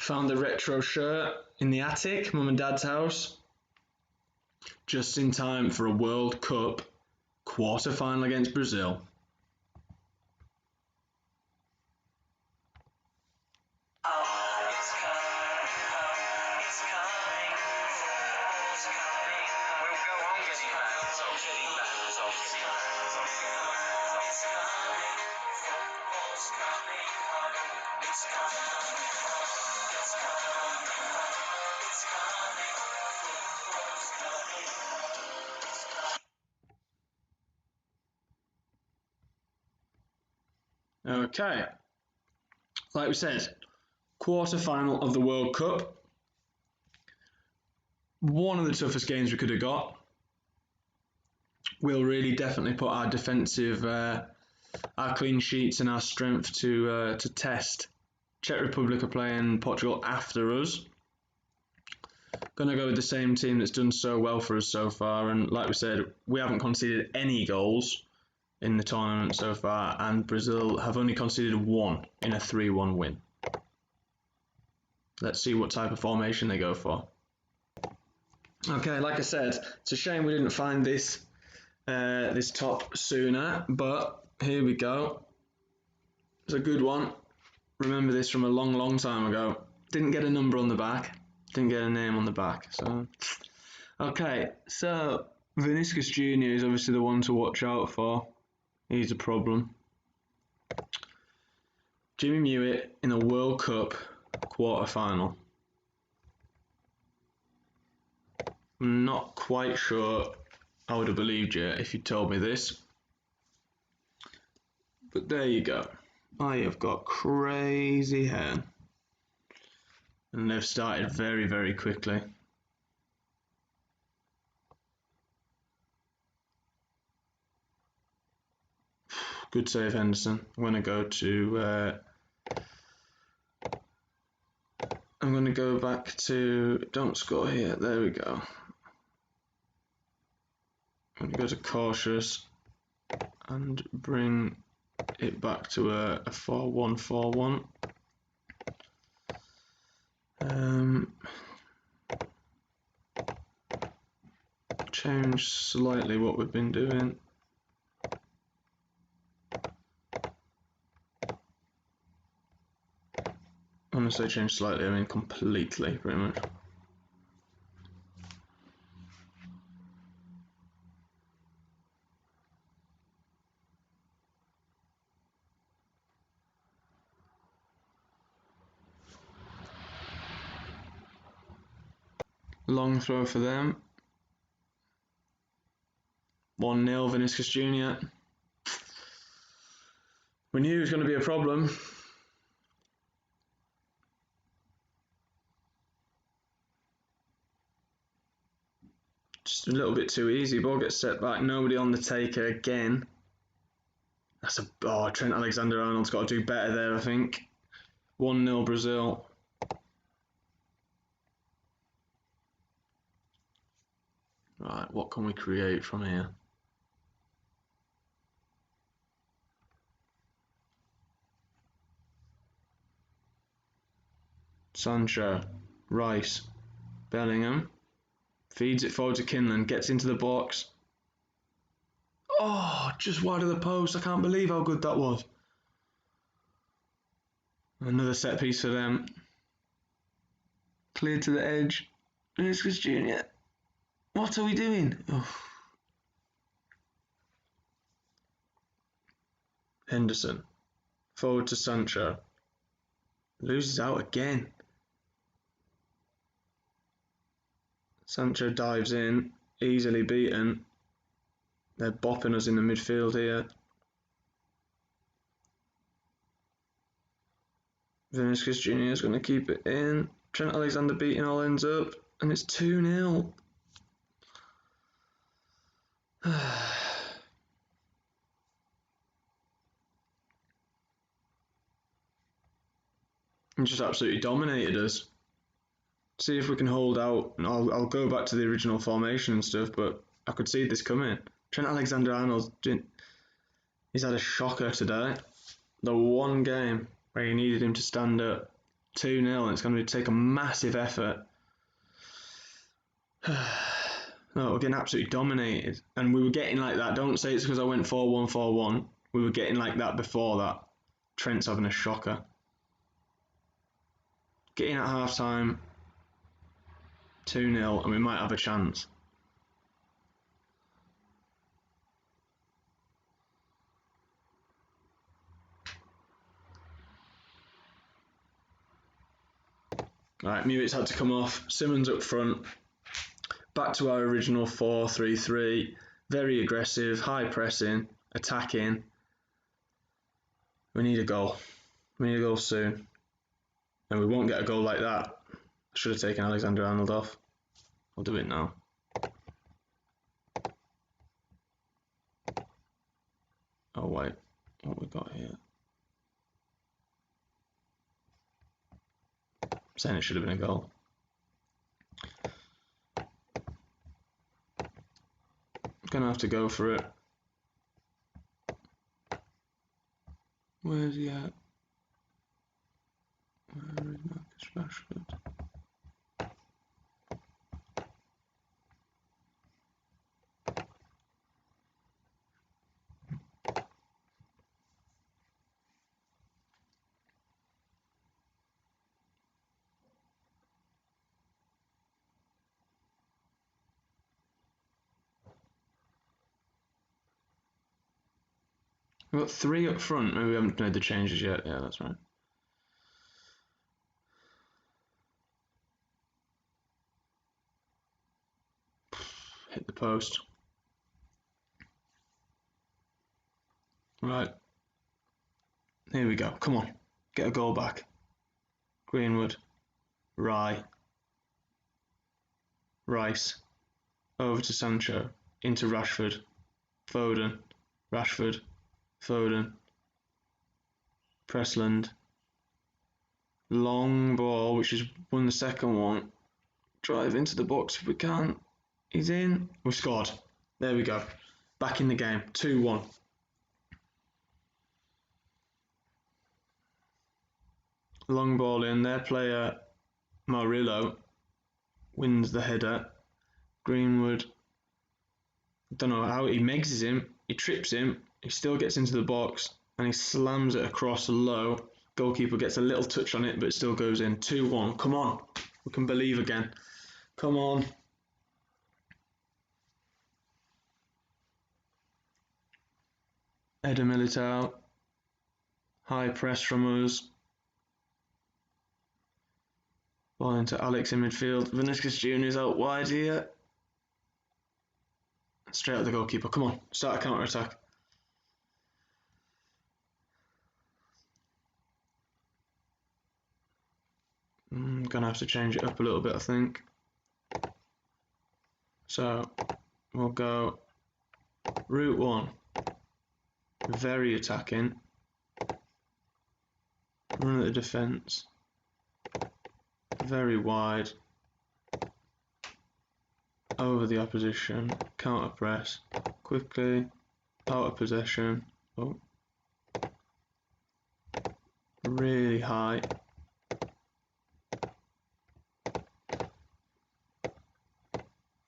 Found the retro shirt in the attic, Mum and Dad's house, just in time for a World Cup quarter-final against Brazil. Okay, like we said, quarter-final of the World Cup. One of the toughest games we could have got. We'll really definitely put our defensive, our clean sheets and our strength to test. Czech Republic are playing Portugal after us. Going to go with the same team that's done so well for us so far, and like we said, we haven't conceded any goals in the tournament so far, and Brazil have only conceded one in a 3-1 win. Let's see what type of formation they go for. Okay, like I said, it's a shame we didn't find this top sooner, but here we go. It's a good one. Remember this from a long time ago. Didn't get a number on the back, didn't get a name on the back. So, okay, so Vinicius Jr. is obviously the one to watch out for. He's a problem. Jimmy Muitt in a World Cup quarter-final. I'm not quite sure I would have believed you if you told me this. But there you go. I have got crazy hair. And they've started very, very quickly. Good save, Henderson. I'm going to go back to don't score here. There we go. I'm going to go to cautious and bring it back to a 4-1-4-1. Change slightly what we've been doing. When I say change slightly, I mean completely, pretty much. Long throw for them. 1-0 Vinicius Jr. We knew it was going to be a problem. Just a little bit too easy. Ball gets set back. Nobody on the taker again. That's Trent Alexander-Arnold's got to do better there, I think. 1-0 Brazil. Right, what can we create from here? Sancho, Rice, Bellingham, feeds it forward to Kinlan, gets into the box. Oh, just wide of the post. I can't believe how good that was. Another set piece for them. Cleared to the edge. Vinicius Jr. What are we doing? Oh. Henderson, forward to Sancho. Loses out again. Sancho dives in, easily beaten. They're bopping us in the midfield here. Vinicius Jr. is going to keep it in. Trent Alexander beating all ends up, and it's 2-0. And just absolutely dominated us. See if we can hold out. I'll go back to the original formation and stuff, but I could see this coming. Trent Alexander-Arnold, he's had a shocker today. The one game where you needed him to stand up. 2-0, and it's going to take a massive effort. No, we're getting absolutely dominated. And we were getting like that. Don't say it's because I went 4-1, 4-1. We were getting like that before that. Trent's having a shocker. Getting at half time, 2-0, and we might have a chance. Right, Muitt's had to come off. Simmons up front. Back to our original 4-3-3. Very aggressive, high pressing, attacking. We need a goal. We need a goal soon. And we won't get a goal like that. I should have taken Alexander-Arnold off. I'll do it now. Oh wait, what we got here? Saying it should have been a goal. Gonna have to go for it. Where's he at? Where is Marcus Rashford? We've got 3 up front. Maybe we haven't made the changes yet. Yeah, that's right. Hit the post. Right. Here we go. Come on. Get a goal back. Greenwood. Rice. Over to Sancho. Into Rashford. Foden. Rashford. Foden. Pressland. Long ball, which is won the second one. Drive into the box if we can. He's in. We've scored. There we go. Back in the game. 2-1. Long ball in. Their player, Murillo, wins the header. Greenwood, don't know how, he megses him. He trips him. He still gets into the box. And he slams it across low. Goalkeeper gets a little touch on it, but it still goes in. 2-1. Come on. We can believe again. Come on. Eder Militao. High press from us. Ball into Alex in midfield. Vinicius Jr. is out wide here. Straight at the goalkeeper. Come on. Start a counter attack. Gonna have to change it up a little bit, I think. So we'll go route 1. Very attacking. Run at the defence. Very wide. Over the opposition. Counter press. Quickly. Out of possession. Oh. Really high.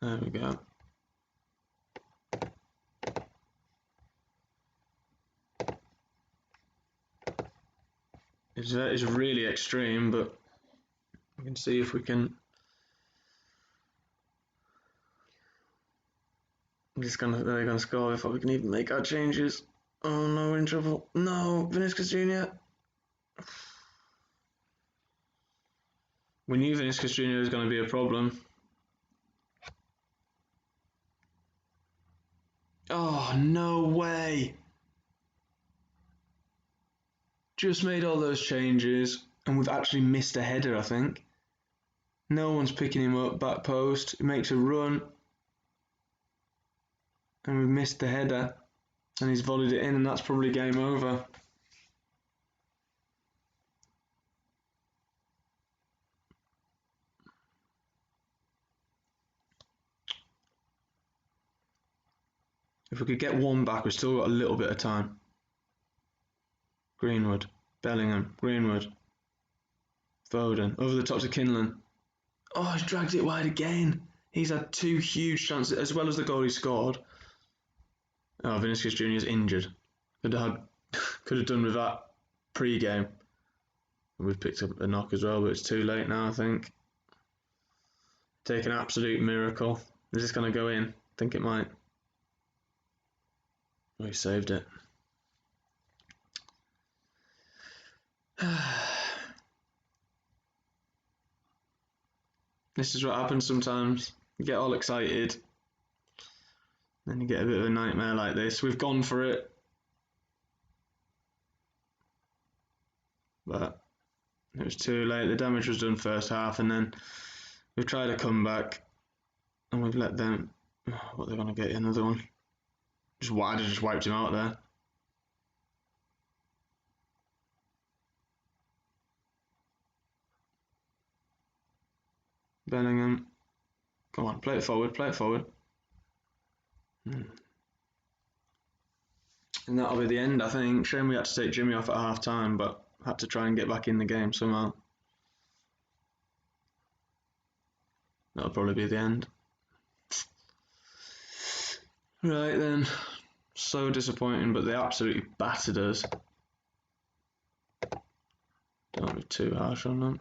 There we go. It's really extreme, but we can see if we can. They're gonna score before we can even make our changes. Oh no, we're in trouble. No, Vinicius Jr. We knew Vinicius Jr. was going to be a problem. Oh, no way. Just made all those changes and we've actually missed a header, I think. No one's picking him up, back post. He makes a run. And we've missed the header. And he's volleyed it in, and that's probably game over. If we could get one back, we've still got a little bit of time. Greenwood, Bellingham, Greenwood. Foden, over the top to Kinlan. Oh, he's dragged it wide again. He's had 2 huge chances, as well as the goal he scored. Oh, Vinicius Jr. is injured. Could have done with that pre-game. We've picked up a knock as well, but it's too late now, I think. Take an absolute miracle. Is this going to go in? I think it might. Oh, he saved it. This is what happens sometimes. You get all excited, then you get a bit of a nightmare like this. We've gone for it, but it was too late. The damage was done first half, and then we've tried a comeback, and we've let them. What, they're going to get another one? I'd have just wiped him out there. Bellingham. Come on, play it forward, play it forward. And that'll be the end, I think. Shame we had to take Jimmy off at half time, but had to try and get back in the game somehow. That'll probably be the end. Right then. So disappointing, but they absolutely battered us. Don't be too harsh on them.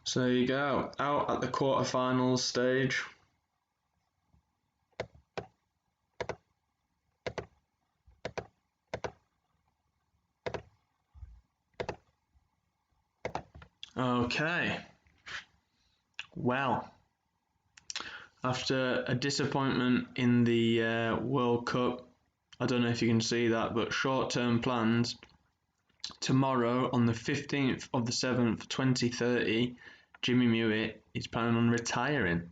So there you go, out at the quarterfinals stage. Okay, well, after a disappointment in the World Cup, I don't know if you can see that, but short-term plans, tomorrow on the 15th of the 7th, 2030, Jimmy Muitt is planning on retiring.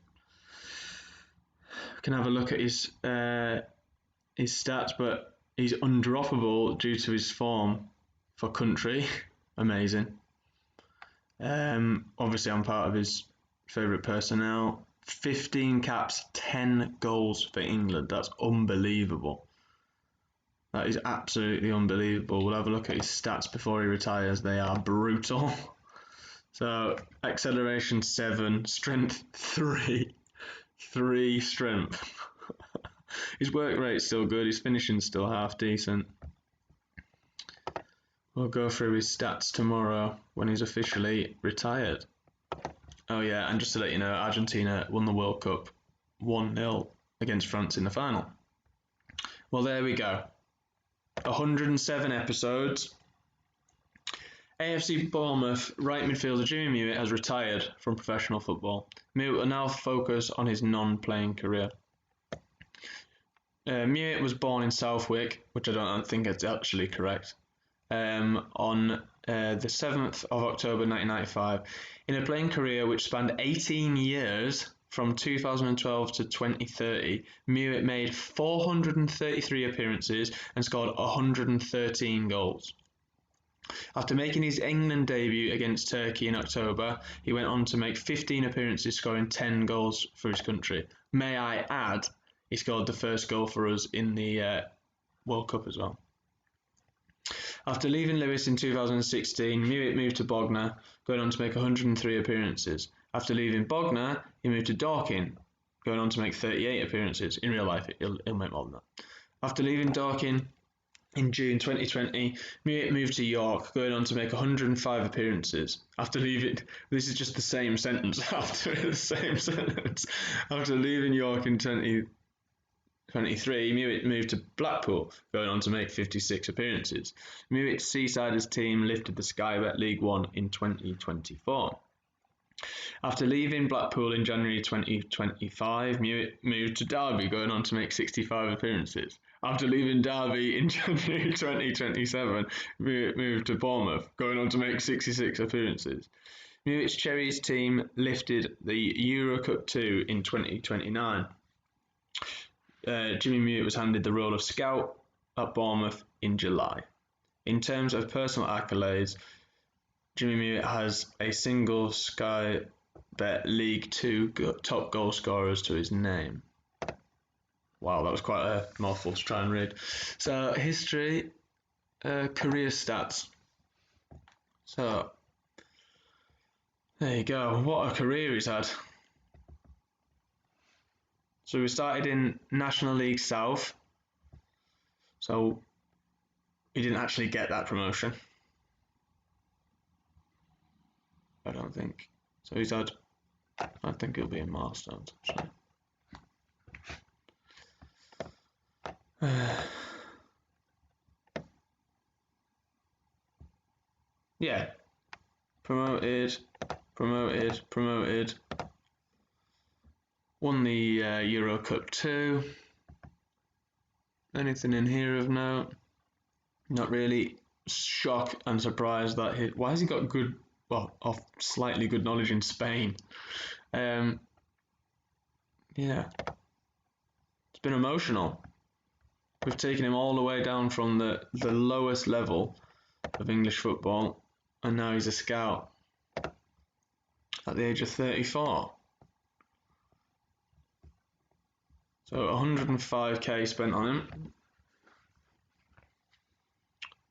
Can have a look at his stats, but he's undroppable due to his form for country. Amazing. Obviously, I'm part of his favourite personnel. 15 caps, 10 goals for England. That's unbelievable. That is absolutely unbelievable. We'll have a look at his stats before he retires. They are brutal. So, acceleration 7, strength 3. 3 strength. His work rate's still good. His finishing's still half decent. We'll go through his stats tomorrow when he's officially retired. Oh yeah, and just to let you know, Argentina won the World Cup 1-0 against France in the final. Well, there we go. 107 episodes. AFC Bournemouth right midfielder Jimmy Muitt has retired from professional football. Muitt will now focus on his non-playing career. Muitt was born in Southwick, which I don't think is actually correct, on the 7th of October 1995. In a playing career which spanned 18 years, from 2012 to 2030, Muitt made 433 appearances and scored 113 goals. After making his England debut against Turkey in October, he went on to make 15 appearances, scoring 10 goals for his country. May I add, he scored the first goal for us in the World Cup as well. After leaving Lewes in 2016, Muitt moved to Bognor, going on to make 103 appearances. After leaving Bognor, he moved to Dorking, going on to make 38 appearances. In real life, he'll make more than that. After leaving Dorking in June 2020, Muitt moved to York, going on to make 105 appearances. After leaving, this is just the same sentence. After leaving York in 2023, Muitt moved to Blackpool, going on to make 56 appearances. Muitt's Seasiders team lifted the Sky Bet League One in 2024. After leaving Blackpool in January 2025, Muitt moved to Derby, going on to make 65 appearances. After leaving Derby in January 2027, Muitt moved to Bournemouth, going on to make 66 appearances. Muitt's Cherries team lifted the Euro Cup 2 in 2029. Jimmy Muitt was handed the role of scout at Bournemouth in July. In terms of personal accolades, Jimmy Muitt has a single Sky Bet League Two top goal scorers to his name. Wow, that was quite a mouthful to try and read. So, history, career stats. So, there you go. What a career he's had. So we started in National League South. So he didn't actually get that promotion. I don't think. So he's had, I think it'll be in milestones actually. Yeah. Promoted. Won the Euro Cup 2. Anything in here of note? Not really. Shocked and surprised that why has he got good, well, slightly good knowledge in Spain? Yeah. It's been emotional. We've taken him all the way down from the lowest level of English football, and now he's a scout at the age of 34. So 105k spent on him.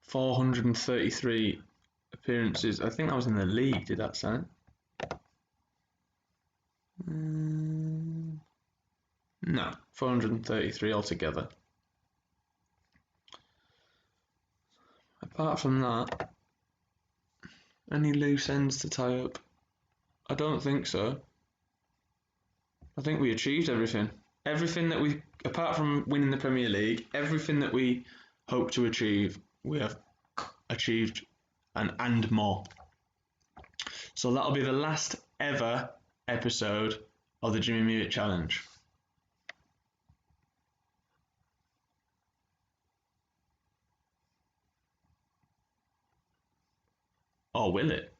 433 appearances. I think that was in the league, did that say? No, 433 altogether. Apart from that, any loose ends to tie up? I don't think so. I think we achieved everything. Everything that we, apart from winning the Premier League, everything that we hope to achieve, we have achieved and more. So that'll be the last ever episode of the Jimmy Muitt Challenge. Or will it?